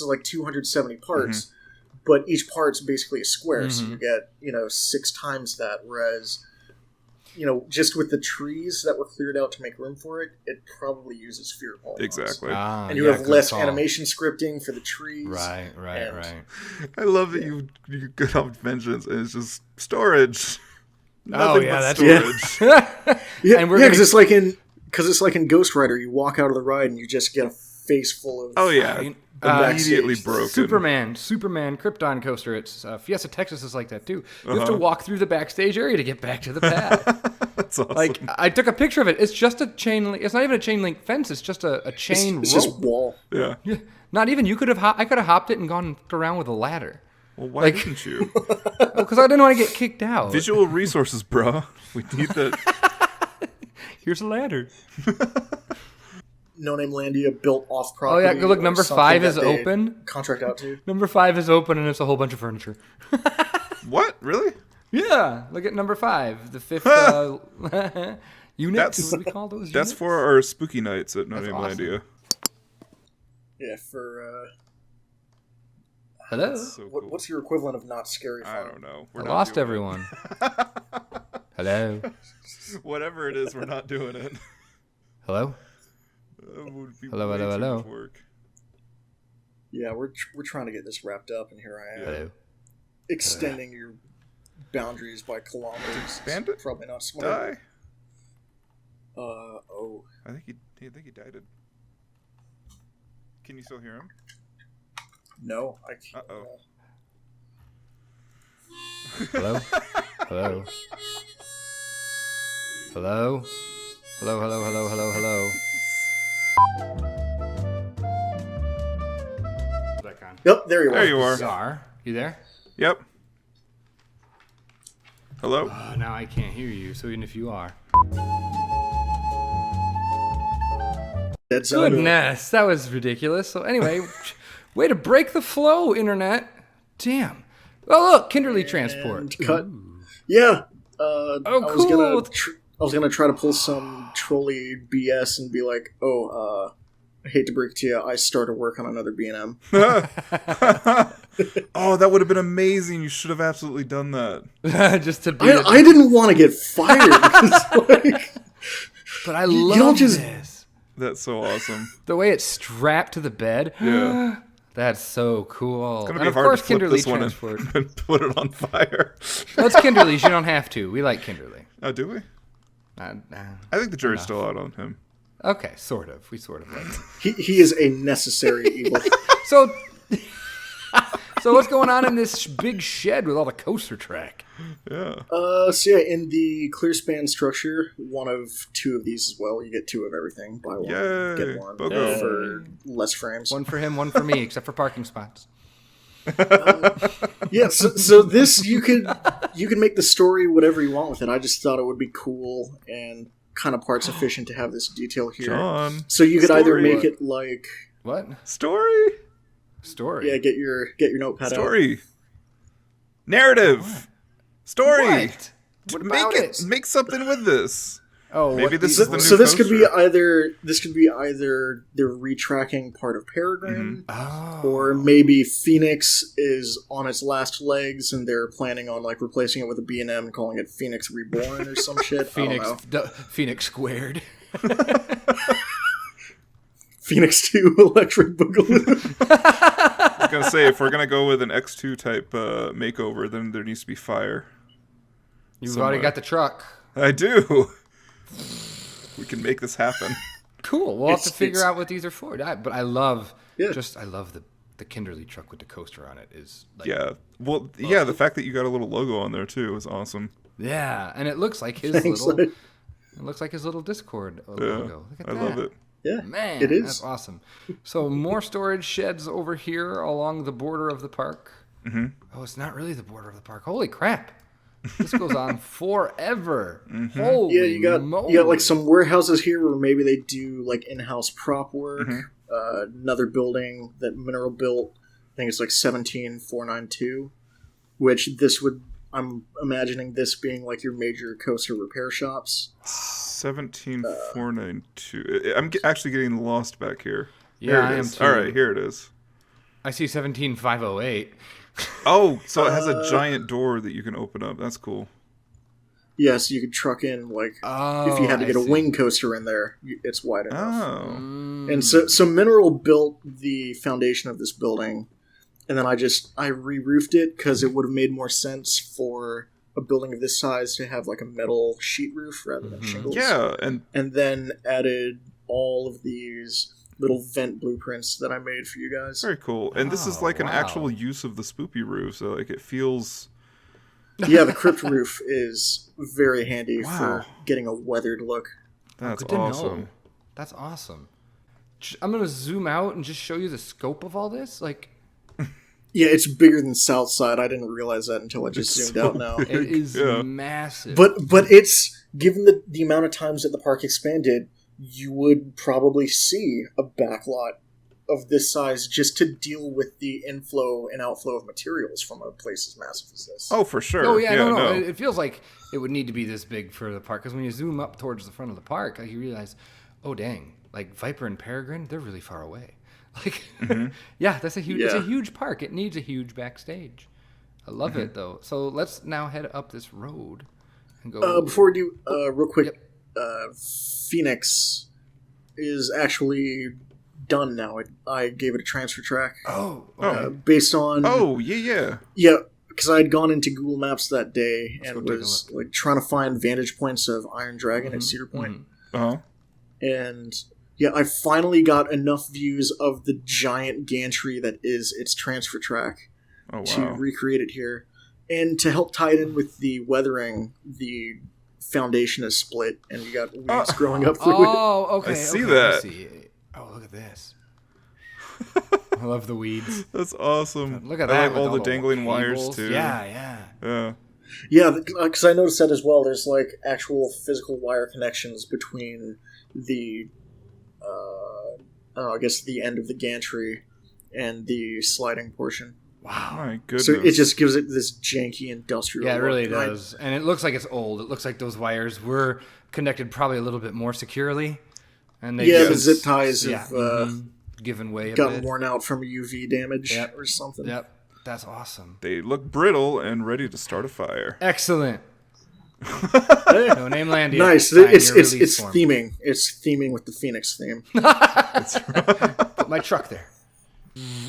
[SPEAKER 1] like 270 parts, but each part's basically a square, so you get, 6 times that, whereas... just with the trees that were cleared out to make room for it, it probably uses fewer polygons.
[SPEAKER 2] Exactly.
[SPEAKER 1] And you have less animation scripting for the trees.
[SPEAKER 3] Right.
[SPEAKER 2] I love that you get off Vengeance and it's just storage.
[SPEAKER 3] Oh,
[SPEAKER 2] Nothing
[SPEAKER 3] yeah,
[SPEAKER 2] but
[SPEAKER 3] that's
[SPEAKER 2] storage.
[SPEAKER 1] Yeah,
[SPEAKER 3] And we're
[SPEAKER 1] because it's like in Ghost Rider, you walk out of the ride and you just get a face full of.
[SPEAKER 2] Oh yeah, immediately broken.
[SPEAKER 3] Superman, Krypton coaster. It's Fiesta Texas is like that too. You have to walk through the backstage area to get back to the pad.
[SPEAKER 2] That's awesome.
[SPEAKER 3] Like I took a picture of it. It's just a chain link. It's not even a chain link fence. It's just a chain
[SPEAKER 1] It's
[SPEAKER 3] rope.
[SPEAKER 1] just wall.
[SPEAKER 2] Yeah.
[SPEAKER 3] Not even. You could have. I could have hopped it and gone around with a ladder.
[SPEAKER 2] Well, why didn't you?
[SPEAKER 3] Because I didn't want to get kicked out.
[SPEAKER 2] Visual resources, bro. We need that.
[SPEAKER 3] Here's a ladder.
[SPEAKER 1] No Name Landia built off
[SPEAKER 3] Oh
[SPEAKER 1] property.
[SPEAKER 3] yeah, look.
[SPEAKER 1] or
[SPEAKER 3] Number
[SPEAKER 1] something
[SPEAKER 3] 5
[SPEAKER 1] that
[SPEAKER 3] is
[SPEAKER 1] they
[SPEAKER 3] open.
[SPEAKER 1] Contract out to.
[SPEAKER 3] Number 5 is open, and it's a whole bunch of furniture.
[SPEAKER 2] What? Really?
[SPEAKER 3] Yeah. Look at number 5, the 5th unit. What do we call those?
[SPEAKER 2] That's
[SPEAKER 3] units?
[SPEAKER 2] for our spooky nights at No
[SPEAKER 3] That's
[SPEAKER 2] Name
[SPEAKER 3] awesome.
[SPEAKER 2] Landia.
[SPEAKER 1] Yeah, for
[SPEAKER 3] Hello.
[SPEAKER 2] So cool.
[SPEAKER 1] what's your equivalent of not scary fun?
[SPEAKER 2] I don't know.
[SPEAKER 3] I lost everyone. Hello.
[SPEAKER 2] Whatever it is, we're not doing it.
[SPEAKER 3] Hello.
[SPEAKER 2] Would be
[SPEAKER 3] Hello,
[SPEAKER 2] way
[SPEAKER 3] hello,
[SPEAKER 2] too
[SPEAKER 3] hello.
[SPEAKER 2] much work.
[SPEAKER 1] Yeah, we're trying to get this wrapped up, and here I am
[SPEAKER 3] Hello.
[SPEAKER 1] extending your boundaries by kilometers.
[SPEAKER 2] Bandit?
[SPEAKER 1] Probably not smart.
[SPEAKER 2] Die?
[SPEAKER 1] Oh.
[SPEAKER 2] I think he died. Can you still hear him?
[SPEAKER 1] No, I can't.
[SPEAKER 2] Uh-oh.
[SPEAKER 3] Hello. Hello. Hello. Hello. Hello. Hello. Hello. Hello. Back on.
[SPEAKER 1] Yep, there you are.
[SPEAKER 2] There you are.
[SPEAKER 3] Czar, you there?
[SPEAKER 2] Yep. Hello?
[SPEAKER 3] Now I can't hear you. So even if you are.
[SPEAKER 1] Dead zone.
[SPEAKER 3] Goodness, that was ridiculous. So anyway, way to break the flow, internet. Damn. Oh look, Kinderly Transport.
[SPEAKER 1] And cut. Yeah.
[SPEAKER 3] Oh,
[SPEAKER 1] I was
[SPEAKER 3] cool.
[SPEAKER 1] gonna I was gonna try to pull some trolley BS and be like, I hate to break it to you, I started work on another B&M.
[SPEAKER 2] Oh, that would have been amazing. You should have absolutely done that.
[SPEAKER 3] Just to be.
[SPEAKER 1] I didn't want to get fired. Because, like,
[SPEAKER 3] But I
[SPEAKER 1] you
[SPEAKER 3] love
[SPEAKER 1] don't just-
[SPEAKER 3] this.
[SPEAKER 2] That's so awesome.
[SPEAKER 3] The way it's strapped to the bed.
[SPEAKER 2] Yeah.
[SPEAKER 3] That's so cool.
[SPEAKER 2] It's gonna
[SPEAKER 3] And
[SPEAKER 2] be
[SPEAKER 3] of
[SPEAKER 2] hard
[SPEAKER 3] course,
[SPEAKER 2] to flip
[SPEAKER 3] Kinderly
[SPEAKER 2] this one
[SPEAKER 3] Transport.
[SPEAKER 2] and put it on fire.
[SPEAKER 3] That's Kinderly's. You don't have to. We like Kinderly.
[SPEAKER 2] Oh, do we?
[SPEAKER 3] Nah.
[SPEAKER 2] I think the jury's still out on him.
[SPEAKER 3] Okay, sort of. We sort of like him.
[SPEAKER 1] he is a necessary evil.
[SPEAKER 3] So, so what's going on in this big shed with all the coaster track?
[SPEAKER 2] Yeah.
[SPEAKER 1] So yeah, in the clear span structure, one of 2 of these as well. You get 2 of everything. Buy one,
[SPEAKER 2] Yay.
[SPEAKER 1] get one
[SPEAKER 2] Bogo.
[SPEAKER 1] for less frames.
[SPEAKER 3] One for him, one for me, except for parking spots.
[SPEAKER 1] Yeah, so this you could make the story whatever you want with it. I just thought it would be cool and kind of parts efficient to have this detail here.
[SPEAKER 2] John.
[SPEAKER 1] So you could either
[SPEAKER 2] Story.
[SPEAKER 1] make it like
[SPEAKER 3] What
[SPEAKER 2] Story.
[SPEAKER 3] story?
[SPEAKER 1] get your notepad out.
[SPEAKER 2] Story. Narrative. Story.
[SPEAKER 3] What? What
[SPEAKER 2] Make
[SPEAKER 3] about
[SPEAKER 2] it. Make something with this.
[SPEAKER 3] Oh,
[SPEAKER 2] Maybe
[SPEAKER 3] what
[SPEAKER 2] this
[SPEAKER 3] these
[SPEAKER 2] is the new
[SPEAKER 1] So this could be
[SPEAKER 2] coaster.
[SPEAKER 1] either they're retracking part of Peregrine,
[SPEAKER 3] Oh.
[SPEAKER 1] or maybe Phoenix is on its last legs and they're planning on like replacing it with a B&M and calling it Phoenix Reborn or some shit.
[SPEAKER 3] Phoenix,
[SPEAKER 1] I don't know.
[SPEAKER 3] Phoenix squared.
[SPEAKER 1] Phoenix 2 Electric Boogaloo.
[SPEAKER 2] I was gonna say if we're gonna go with an X2 type makeover, then there needs to be fire.
[SPEAKER 3] You've
[SPEAKER 2] Somewhere.
[SPEAKER 3] already got the truck.
[SPEAKER 2] I do. We can make this happen.
[SPEAKER 3] Cool. We'll have to
[SPEAKER 1] It's-
[SPEAKER 3] figure
[SPEAKER 1] it's-
[SPEAKER 3] out what these are for. But I love,
[SPEAKER 1] Yeah.
[SPEAKER 3] I love the Kinderly truck with the coaster on it. Is like,
[SPEAKER 2] Yeah. Well, yeah. The fact that you got a little logo on there too is awesome.
[SPEAKER 3] yeah, and it looks like his
[SPEAKER 1] Thanks,
[SPEAKER 3] little.
[SPEAKER 1] Lloyd.
[SPEAKER 3] It looks like his little Discord
[SPEAKER 2] Yeah.
[SPEAKER 3] logo. Look at
[SPEAKER 2] I
[SPEAKER 3] that.
[SPEAKER 2] love it.
[SPEAKER 1] Yeah,
[SPEAKER 3] Man,
[SPEAKER 1] it is.
[SPEAKER 3] that's awesome. So more storage sheds over here along the border of the park.
[SPEAKER 2] Mm-hmm.
[SPEAKER 3] Oh, it's not really the border of the park. Holy crap! This goes on forever.
[SPEAKER 2] Mm-hmm.
[SPEAKER 3] Holy
[SPEAKER 1] Yeah, you got
[SPEAKER 3] moly.
[SPEAKER 1] like some warehouses here where maybe they do like in-house prop work.
[SPEAKER 2] Mm-hmm.
[SPEAKER 1] Another building that Mineral built, I think it's like 17492, which this would, I'm imagining this being like your major coaster repair shops.
[SPEAKER 2] 17492. I'm actually getting lost back here.
[SPEAKER 3] Yeah,
[SPEAKER 2] There it
[SPEAKER 3] I am
[SPEAKER 2] is.
[SPEAKER 3] too.
[SPEAKER 2] All right, here it is.
[SPEAKER 3] I see 17508.
[SPEAKER 2] Oh, so it has a giant door that you can open up. That's cool.
[SPEAKER 1] Yeah, so you could truck in like
[SPEAKER 3] Oh,
[SPEAKER 1] if you had to
[SPEAKER 3] I
[SPEAKER 1] get a
[SPEAKER 3] see.
[SPEAKER 1] wing coaster in there, it's wide enough.
[SPEAKER 2] Oh.
[SPEAKER 1] And so Mineral built the foundation of this building, and then I re-roofed it because it would have made more sense for a building of this size to have like a metal sheet roof rather than shingles.
[SPEAKER 2] Yeah, and
[SPEAKER 1] And then added all of these little vent blueprints that I made for you guys.
[SPEAKER 2] Very cool. And this is like an
[SPEAKER 3] wow.
[SPEAKER 2] actual use of the spoopy roof, so like it feels.
[SPEAKER 1] Yeah, the crypt roof is very handy
[SPEAKER 2] Wow.
[SPEAKER 1] for getting a weathered look.
[SPEAKER 2] That's
[SPEAKER 3] Good to
[SPEAKER 2] awesome.
[SPEAKER 3] know. That's awesome. I'm gonna zoom out and just show you the scope of all this. Like,
[SPEAKER 1] Yeah, it's bigger than Southside. I didn't realize that until I just zoomed out now.
[SPEAKER 3] it is
[SPEAKER 2] Yeah.
[SPEAKER 3] massive.
[SPEAKER 1] But it's given the amount of times that the park expanded, you would probably see a backlot of this size just to deal with the inflow and outflow of materials from a place as massive as this.
[SPEAKER 2] Oh, for sure.
[SPEAKER 3] Oh yeah, no.
[SPEAKER 2] no.
[SPEAKER 3] It feels like it would need to be this big for the park because when you zoom up towards the front of the park, like, you realize, oh dang, like Viper and Peregrine, they're really far away. Like, yeah, that's a huge. It's a huge park. It needs a huge backstage. I love it though. So let's now head up this road and go.
[SPEAKER 1] Before we do, real quick, Phoenix is actually done now. I gave it a transfer track.
[SPEAKER 3] Oh,
[SPEAKER 1] Based on...
[SPEAKER 2] Oh, yeah.
[SPEAKER 1] Yeah, because I had gone into Google Maps that day
[SPEAKER 3] go
[SPEAKER 1] and
[SPEAKER 3] take a
[SPEAKER 1] was like trying to find vantage points of Iron Dragon and Cedar Point.
[SPEAKER 2] Uh-huh.
[SPEAKER 1] And yeah, I finally got enough views of the giant gantry that is its transfer track
[SPEAKER 2] Oh,
[SPEAKER 1] to
[SPEAKER 2] wow.
[SPEAKER 1] recreate it here. And to help tie it in with the weathering, the foundation is split and you got weeds growing up through it.
[SPEAKER 3] Oh, okay.
[SPEAKER 2] I see
[SPEAKER 3] okay,
[SPEAKER 2] that.
[SPEAKER 3] I see. Oh, look at this. I love the weeds.
[SPEAKER 2] That's awesome.
[SPEAKER 3] Look at
[SPEAKER 2] I
[SPEAKER 3] that.
[SPEAKER 2] like
[SPEAKER 3] with
[SPEAKER 2] all the dangling wires,
[SPEAKER 3] cables.
[SPEAKER 2] too.
[SPEAKER 3] Yeah.
[SPEAKER 2] Yeah.
[SPEAKER 1] Yeah, because I noticed that as well. There's like actual physical wire connections between the, I guess the end of the gantry and the sliding portion.
[SPEAKER 3] Wow.
[SPEAKER 2] My goodness.
[SPEAKER 1] So it just gives it this janky industrial.
[SPEAKER 3] Yeah, it really
[SPEAKER 1] look.
[SPEAKER 3] does. And it looks like it's old. It looks like those wires were connected probably a little bit more securely. And they
[SPEAKER 1] Yeah,
[SPEAKER 3] just,
[SPEAKER 1] the zip ties
[SPEAKER 3] yeah,
[SPEAKER 1] have
[SPEAKER 3] given way a
[SPEAKER 1] gotten
[SPEAKER 3] bit.
[SPEAKER 1] worn out from UV damage
[SPEAKER 3] Yep.
[SPEAKER 1] or something.
[SPEAKER 3] Yep. That's awesome.
[SPEAKER 2] They look brittle and ready to start a fire.
[SPEAKER 3] Excellent. No name land yet.
[SPEAKER 1] Nice.
[SPEAKER 3] Sign
[SPEAKER 1] It's
[SPEAKER 3] your release
[SPEAKER 1] it's
[SPEAKER 3] form.
[SPEAKER 1] theming. It's theming with the Phoenix theme.
[SPEAKER 3] Put my truck there.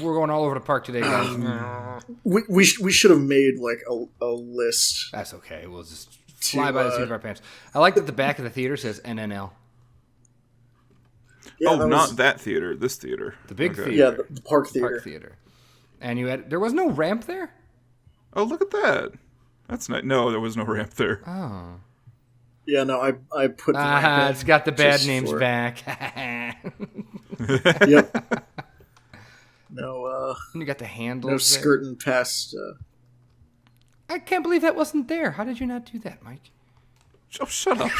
[SPEAKER 3] We're going all over the park today, guys.
[SPEAKER 1] We should have made like a list.
[SPEAKER 3] That's okay. We'll just fly by the seat of our pants. I like that the back of the theater says NNL.
[SPEAKER 1] Yeah,
[SPEAKER 2] oh,
[SPEAKER 1] that
[SPEAKER 2] not
[SPEAKER 1] was-
[SPEAKER 2] that theater. This theater.
[SPEAKER 3] The big theater.
[SPEAKER 1] Yeah, the park theater.
[SPEAKER 3] Park theater. And there was no ramp there?
[SPEAKER 2] Oh, look at that. That's nice. No, there was no ramp there.
[SPEAKER 3] Oh.
[SPEAKER 1] Yeah, no, I put the ramp in
[SPEAKER 3] It's got the bad
[SPEAKER 1] just
[SPEAKER 3] names
[SPEAKER 1] for-
[SPEAKER 3] back.
[SPEAKER 1] Yep. No,
[SPEAKER 3] You got the handles.
[SPEAKER 1] no
[SPEAKER 3] there.
[SPEAKER 1] skirting past.
[SPEAKER 3] I can't believe that wasn't there. How did you not do that, Mike?
[SPEAKER 2] Oh, shut up.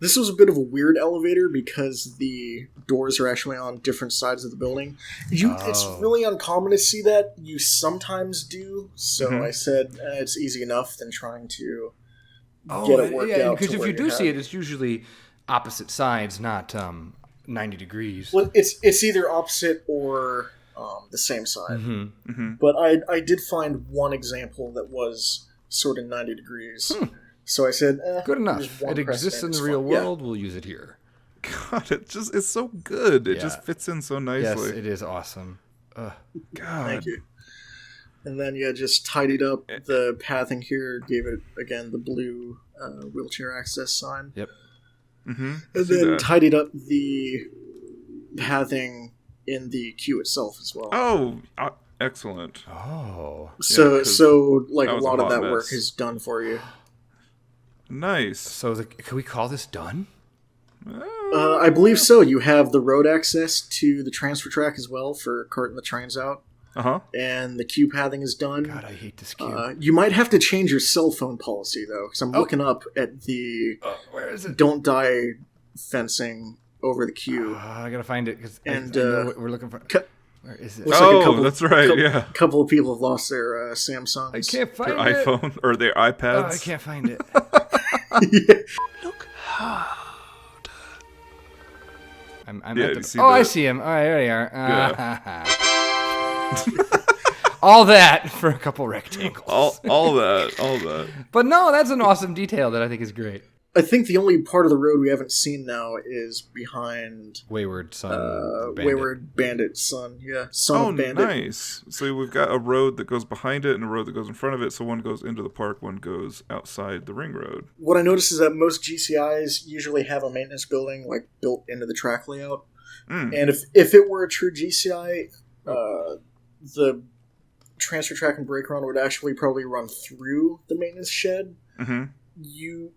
[SPEAKER 1] This was a bit of a weird elevator because the doors are actually on different sides of the building. It's really uncommon to see that. You sometimes do. So I said it's easy enough than trying to get it worked out.
[SPEAKER 3] Because
[SPEAKER 1] to
[SPEAKER 3] if
[SPEAKER 1] where
[SPEAKER 3] you do see
[SPEAKER 1] have-
[SPEAKER 3] it, it's usually opposite sides, not 90 degrees.
[SPEAKER 1] Well, it's either opposite or the same side. But I did find one example that was sort of 90 degrees. So I said,
[SPEAKER 3] Good enough.
[SPEAKER 1] there's one
[SPEAKER 3] It exists in
[SPEAKER 1] precedent,
[SPEAKER 3] the
[SPEAKER 1] it's
[SPEAKER 3] real
[SPEAKER 1] fine. Yeah.
[SPEAKER 3] world. We'll use it here.
[SPEAKER 2] God, it's so good. It
[SPEAKER 3] Yeah.
[SPEAKER 2] just fits in so
[SPEAKER 3] Yes,
[SPEAKER 2] nicely.
[SPEAKER 3] it is awesome.
[SPEAKER 2] God.
[SPEAKER 1] Thank you. And then, just tidied up the pathing here, gave it, again, the blue wheelchair access sign.
[SPEAKER 3] Yep.
[SPEAKER 1] And then tidied up the pathing in the queue itself as well.
[SPEAKER 2] Oh, excellent.
[SPEAKER 3] Oh.
[SPEAKER 1] So,
[SPEAKER 2] 'cause
[SPEAKER 1] like,
[SPEAKER 2] that
[SPEAKER 1] a
[SPEAKER 2] was a
[SPEAKER 1] lot of
[SPEAKER 2] hot
[SPEAKER 1] that
[SPEAKER 2] mess.
[SPEAKER 1] work is done for you.
[SPEAKER 2] Nice.
[SPEAKER 3] So can we call this done?
[SPEAKER 1] I believe so. You have the road access to the transfer track as well for carting the trains out.
[SPEAKER 2] Uh-huh.
[SPEAKER 1] And the queue pathing is done.
[SPEAKER 3] God, I hate this queue.
[SPEAKER 1] You might have to change your cell phone policy, though, because I'm looking up at the
[SPEAKER 3] Where is it?
[SPEAKER 1] don't die fencing over the queue.
[SPEAKER 3] I gotta find it because
[SPEAKER 1] And,
[SPEAKER 3] I know what we're looking for.
[SPEAKER 1] cu-
[SPEAKER 3] Where is it?
[SPEAKER 1] Looks like a couple-
[SPEAKER 2] that's right, yeah.
[SPEAKER 1] A couple of people have lost their Samsungs.
[SPEAKER 3] I can't find
[SPEAKER 2] Their
[SPEAKER 3] it.
[SPEAKER 2] iPhone or their iPads.
[SPEAKER 3] Oh, I can't find it. I'm
[SPEAKER 2] Yeah,
[SPEAKER 3] at
[SPEAKER 2] you
[SPEAKER 3] the,
[SPEAKER 2] see
[SPEAKER 3] I
[SPEAKER 2] the-
[SPEAKER 3] see him. All right, there you are. All that for a couple rectangles.
[SPEAKER 2] All that.
[SPEAKER 3] But no, that's an awesome detail that I think is great.
[SPEAKER 1] I think the only part of the road we haven't seen now is behind
[SPEAKER 3] Wayward Son. Bandit.
[SPEAKER 1] Wayward Bandit Son. Yeah, Son of Bandit.
[SPEAKER 2] Nice. So we've got a road that goes behind it and a road that goes in front of it. So one goes into the park, one goes outside the ring road.
[SPEAKER 1] What I noticed is that most GCIs usually have a maintenance building like built into the track layout. And if it were a true GCI, the transfer track and brake run would actually probably run through the maintenance shed.
[SPEAKER 2] Mm-hmm.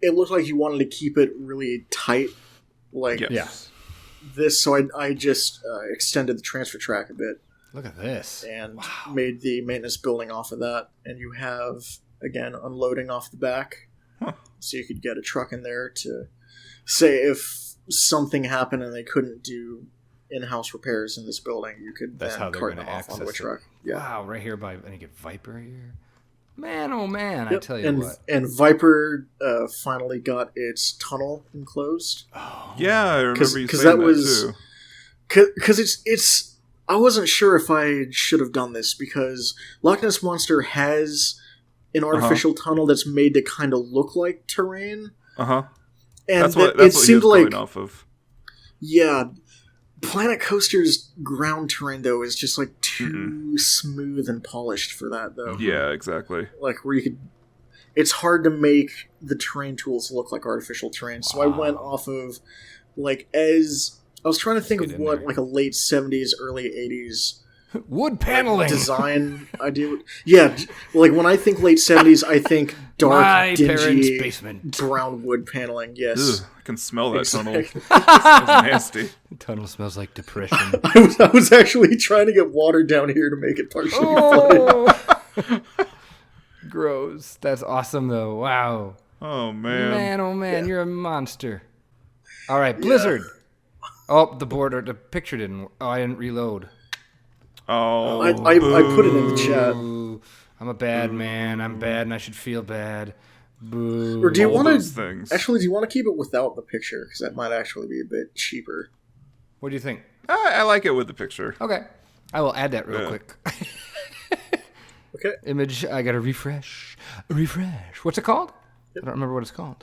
[SPEAKER 1] It looked like you wanted to keep it really tight, like this. So I just extended the transfer track a bit.
[SPEAKER 3] Look at this,
[SPEAKER 1] and made the maintenance building off of that. And you have again unloading off the back, so you could get a truck in there to say if something happened and they couldn't do in-house repairs in this building, you could
[SPEAKER 3] That's
[SPEAKER 1] then
[SPEAKER 3] how they're
[SPEAKER 1] cart
[SPEAKER 3] going
[SPEAKER 1] them
[SPEAKER 3] to
[SPEAKER 1] off onto a
[SPEAKER 3] access
[SPEAKER 1] truck.
[SPEAKER 3] it.
[SPEAKER 1] Yeah.
[SPEAKER 3] Wow, right here by I think Viper here. Man, oh man,
[SPEAKER 1] Yep.
[SPEAKER 3] I tell you what.
[SPEAKER 1] And Viper finally got its tunnel enclosed.
[SPEAKER 3] Oh.
[SPEAKER 2] Yeah, I remember you saying
[SPEAKER 1] that
[SPEAKER 2] too.
[SPEAKER 1] Because it's. I wasn't sure if I should have done this because Loch Ness Monster has an artificial tunnel that's made to kind of look like terrain.
[SPEAKER 2] And
[SPEAKER 1] that's
[SPEAKER 2] what
[SPEAKER 1] it
[SPEAKER 2] he
[SPEAKER 1] seemed
[SPEAKER 2] was
[SPEAKER 1] like
[SPEAKER 2] going off of.
[SPEAKER 1] Yeah. Planet Coaster's ground terrain, though, is just, like, too smooth and polished for that, though.
[SPEAKER 2] Yeah, exactly.
[SPEAKER 1] Like, where you could... It's hard to make the terrain tools look like artificial terrain. So I went off of, like, as... I was trying to think of what, like, a late 70s, early 80s...
[SPEAKER 3] Wood paneling!
[SPEAKER 1] Design idea. Yeah, like, when I think late 70s, I think dark,
[SPEAKER 3] My parents'
[SPEAKER 1] dingy,
[SPEAKER 3] basement.
[SPEAKER 1] brown wood paneling, yes.
[SPEAKER 2] Ugh, I can smell that tunnel.
[SPEAKER 1] Exactly.
[SPEAKER 2] It's nasty.
[SPEAKER 3] The tunnel smells like depression.
[SPEAKER 1] I was actually trying to get water down here to make it partially flooded.
[SPEAKER 3] Gross. That's awesome, though. Wow.
[SPEAKER 2] Oh, man.
[SPEAKER 3] Man, oh man, you're a monster. All right, Blizzard. Oh, the border, the picture didn't. Oh, I didn't reload.
[SPEAKER 2] Oh,
[SPEAKER 1] I put it in the chat.
[SPEAKER 3] Boo. I'm a bad man. I'm bad, and I should feel bad. Boo.
[SPEAKER 1] Or do you
[SPEAKER 2] all
[SPEAKER 1] want
[SPEAKER 2] those
[SPEAKER 1] to
[SPEAKER 2] things.
[SPEAKER 1] actually? Do you want to keep it without the picture? Because that might actually be a bit cheaper.
[SPEAKER 3] What do you think?
[SPEAKER 2] I like it with the picture.
[SPEAKER 3] Okay, I will add that real quick.
[SPEAKER 1] Okay.
[SPEAKER 3] Image. I gotta refresh. Refresh. What's it called? I don't remember what it's called.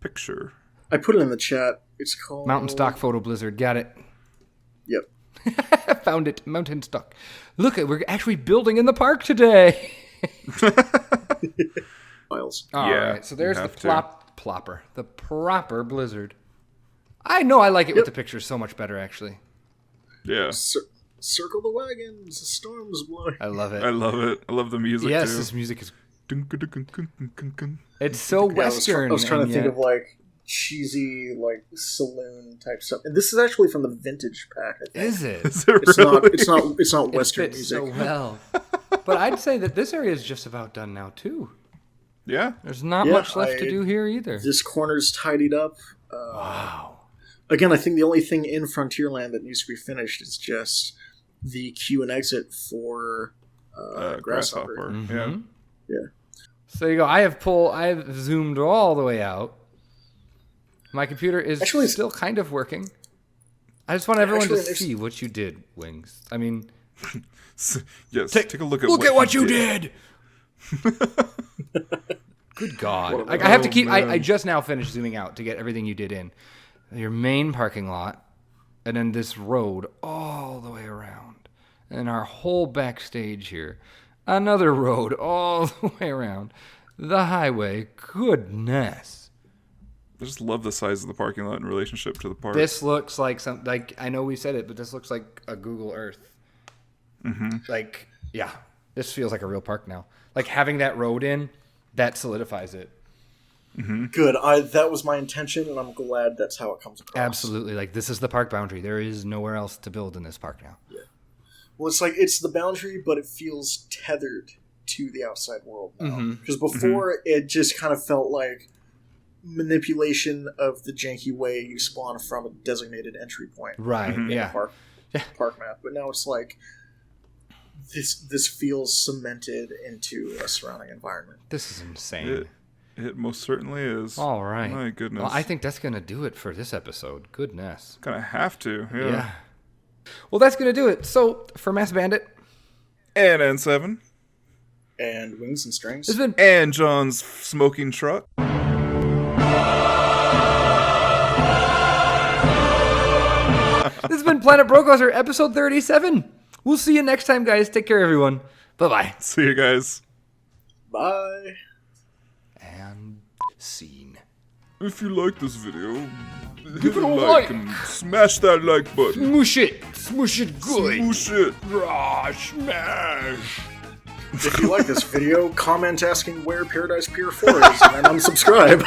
[SPEAKER 2] Picture.
[SPEAKER 1] I put it in the chat. It's called
[SPEAKER 3] Mountain Stock Photo Blizzard. Got it.
[SPEAKER 1] Yep.
[SPEAKER 3] Found it. Mountain Stock. Look, we're actually building in the park today.
[SPEAKER 1] Files.
[SPEAKER 3] All
[SPEAKER 2] Yeah,
[SPEAKER 3] right, so there's
[SPEAKER 2] you
[SPEAKER 3] the
[SPEAKER 2] have to.
[SPEAKER 3] plopper, the proper Blizzard. I know I like it with the picture so much better, actually.
[SPEAKER 2] Yeah.
[SPEAKER 1] Circle the wagons. The storm's blowing.
[SPEAKER 3] I love it.
[SPEAKER 2] I love it. I love the music,
[SPEAKER 3] Yes,
[SPEAKER 2] too.
[SPEAKER 3] this music is.
[SPEAKER 2] Dun-ka-dun-kun-kun-kun-kun.
[SPEAKER 3] It's so
[SPEAKER 1] Yeah,
[SPEAKER 3] Western.
[SPEAKER 1] I was trying to
[SPEAKER 3] and
[SPEAKER 1] think
[SPEAKER 3] yet-
[SPEAKER 1] of like cheesy like saloon type stuff. And this is actually from the vintage pack. I think.
[SPEAKER 3] Is it?
[SPEAKER 2] Is it
[SPEAKER 1] It's
[SPEAKER 2] really?
[SPEAKER 1] not. It's not
[SPEAKER 3] It
[SPEAKER 1] Western
[SPEAKER 3] fits
[SPEAKER 1] music.
[SPEAKER 3] so well. But I'd say that this area is just about done now too.
[SPEAKER 2] Yeah.
[SPEAKER 3] There's not
[SPEAKER 1] Yeah,
[SPEAKER 3] much left to do here either.
[SPEAKER 1] This corner's tidied up.
[SPEAKER 3] Wow.
[SPEAKER 1] Again, I think the only thing in Frontierland that needs to be finished is just the queue and exit for Grasshopper.
[SPEAKER 2] Yeah.
[SPEAKER 1] Yeah.
[SPEAKER 3] So there you go. I have zoomed all the way out. My computer is
[SPEAKER 1] Actually,
[SPEAKER 3] still kind of working. I just want everyone
[SPEAKER 1] Actually,
[SPEAKER 3] to
[SPEAKER 1] there's-
[SPEAKER 3] see what you did, Wings. I mean,
[SPEAKER 2] Yes. Take a look at
[SPEAKER 3] what you did. Good God! I have to keep. I just now finished zooming out to get everything you did in your main parking lot, and then this road all the way around, and our whole backstage here, another road all the way around, the highway. Goodness!
[SPEAKER 2] I just love the size of the parking lot in relationship to the park.
[SPEAKER 3] This looks like I know we said it, but this looks like a Google Earth.
[SPEAKER 2] Mm-hmm.
[SPEAKER 3] Like, yeah, this feels like a real park now. Like having that road in, that solidifies it.
[SPEAKER 2] Mm-hmm.
[SPEAKER 1] Good. That was my intention, and I'm glad that's how it comes across.
[SPEAKER 3] Absolutely. Like, this is the park boundary. There is nowhere else to build in this park now.
[SPEAKER 1] Yeah. Well, it's like it's the boundary, but it feels tethered to the outside world now. Because before, it just kind of felt like manipulation of the janky way you spawn from a designated entry point.
[SPEAKER 3] Right.
[SPEAKER 1] In
[SPEAKER 3] Yeah.
[SPEAKER 1] the park map. But now it's like this feels cemented into a surrounding environment.
[SPEAKER 3] This is insane.
[SPEAKER 2] It most certainly is.
[SPEAKER 3] All right.
[SPEAKER 2] My goodness.
[SPEAKER 3] Well, I think that's going to do it for this episode. Goodness.
[SPEAKER 2] Kind of have to. Yeah.
[SPEAKER 3] Well, that's going to do it. So, for Mass Bandit,
[SPEAKER 2] And N7.
[SPEAKER 1] And Wings and Strings.
[SPEAKER 3] it's been
[SPEAKER 2] And John's smoking truck.
[SPEAKER 3] This has been Planet Brocoaster, episode 37. We'll see you next time, guys. Take care, everyone. Bye-bye.
[SPEAKER 2] See you guys.
[SPEAKER 1] Bye.
[SPEAKER 3] And scene.
[SPEAKER 2] If you like this video,
[SPEAKER 3] Give
[SPEAKER 2] hit
[SPEAKER 3] it
[SPEAKER 2] a
[SPEAKER 3] a
[SPEAKER 2] like
[SPEAKER 3] like.
[SPEAKER 2] and smash that like button.
[SPEAKER 3] Smoosh it. Smoosh it good.
[SPEAKER 2] Smoosh it.
[SPEAKER 3] Rah, smash.
[SPEAKER 1] If you like this video, comment asking where Paradise Pier 4 is, and then unsubscribe.